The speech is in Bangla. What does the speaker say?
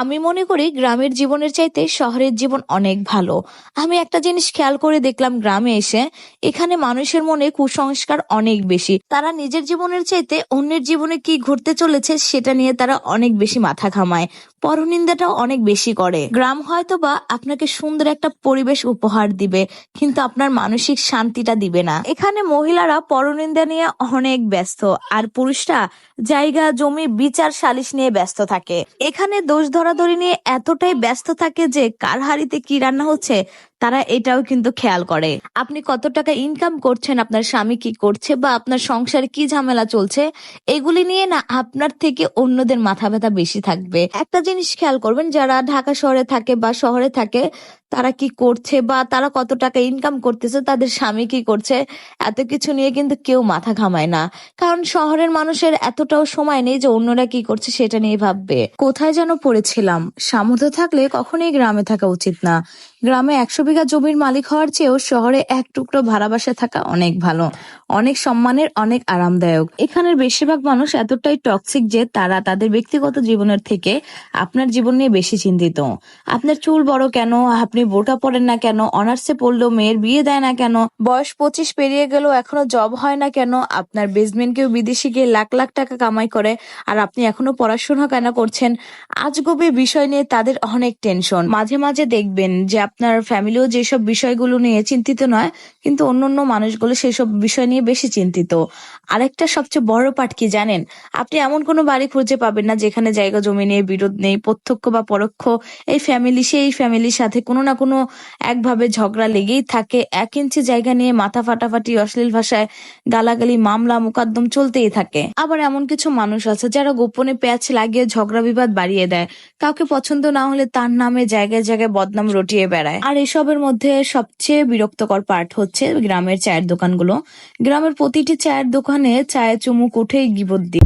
আমি মনে করি গ্রামের জীবনের চাইতে শহরের জীবন অনেক ভালো। আমি একটা জিনিস খেয়াল করে দেখলাম গ্রামে এসে, এখানে মানুষের মনে কুসংস্কার অনেক বেশি। তারা নিজের জীবনের চাইতে অন্যের জীবনে কি ঘটতে চলেছে সেটা নিয়ে তারা অনেক বেশি মাথা ঘামায়। পরনিন্দাটাও অনেক বেশি করে। গ্রাম হয়তোবা আপনাকে সুন্দর একটা পরিবেশ উপহার দিবে, কিন্তু আপনার মানসিক শান্তিটা দিবে না। এখানে মহিলারা পরনিন্দা নিয়ে অনেক ব্যস্ত, আর পুরুষরা জায়গা জমি বিচার সালিশ নিয়ে ব্যস্ত থাকে। এখানে দোষ ধরাধরি নিয়ে এতটাই ব্যস্ত থাকে যে কার হাঁড়িতে কি রান্না হচ্ছে তারা এটাও কিন্তু খেয়াল করে। আপনি কত টাকা ইনকাম করছেন, আপনার স্বামী কি করছে, বা আপনার সংসারে কি ঝামেলা চলছে, এগুলি নিয়ে না আপনার থেকে অন্যদের মাথা ব্যথা বেশি থাকবে। একটা জিনিস খেয়াল করবেন, যারা ঢাকা শহরে থাকে বা শহরে থাকে তারা কি করছে বা তারা কত টাকা ইনকাম করতেছে, তাদের স্বামী কি করছে, এত কিছু নিয়ে কিন্তু কেউ মাথা ঘামায় না। কারণ শহরের মানুষের এতটাও সময় নেই যে অন্যরা কি করছে সেটা নিয়ে ভাববে। কোথায় যেন পড়েছিলাম, সামর্থ্য থাকলে কখনোই গ্রামে থাকা উচিত না। গ্রামে 100 বিঘা জমির মালিক হওয়ার চেয়েও শহরে এক টুকরো ভাড়া বাসায় থাকা অনেক ভালো, অনেক সম্মানের, অনেক আরামদায়ক। এখানের বেশিরভাগ মানুষ এতটাই টক্সিক যে তারা তাদের ব্যক্তিগত জীবনের থেকে আপনার জীবন নিয়ে বেশি চিন্তিত। আপনার চুল বড় কেন, আপনি বোরকা পরেন না কেন, অনার্সে পড়লেও মেয়ের বিয়ে দেয় না কেন, বয়স 25 পেরিয়ে গেলেও এখনো জব হয় না কেন, আপনার বেসমেন্ট কেউ বিদেশে গিয়ে লাখ লাখ টাকা কামাই করে আর আপনি এখনো পড়াশোনা কেন করছেন, আজগুবি বিষয় নিয়ে তাদের অনেক টেনশন। মাঝে মাঝে দেখবেন যে আপনার ফ্যামিলিও যেসব বিষয়গুলো নিয়ে চিন্তিত নয়, কিন্তু অন্যান্য মানুষগুলো সেসব বিষয় নিয়ে বেশি চিন্তিত। আরেকটা সবচেয়ে বড় পার্ট কি জানেন, আপনি এমন কোনো বাড়ি খুঁজে পাবেন না যেখানে জায়গা জমি নিয়ে বিরোধ নেই। প্রত্যক্ষ বা পরোক্ষ এই ফ্যামিলি সেই ফ্যামিলির সাথে কোনো না কোনো একভাবে ঝগড়া লেগেই থাকে। 1 ইঞ্চি জায়গা নিয়ে মাথা ফাটাফাটি, অশ্লীল ভাষায় গালাগালি, মামলা মোকদ্দম চলতেই থাকে। আবার এমন কিছু মানুষ আছে যারা গোপনে প্যাচ লাগিয়ে ঝগড়া বিবাদ বাড়িয়ে দেয়। কাউকে পছন্দ না হলে তার নামে জায়গায় জায়গায় বদনাম রটিয়ে বেড়ায়। আর এসবের মধ্যে সবচেয়ে বিরক্তকর পার্ট হচ্ছে গ্রামের চায়ের দোকানগুলো। গ্রামের প্রতিটি চায়ের দোকানে চায়ে চুমুক উঠেই গিবত দিয়ে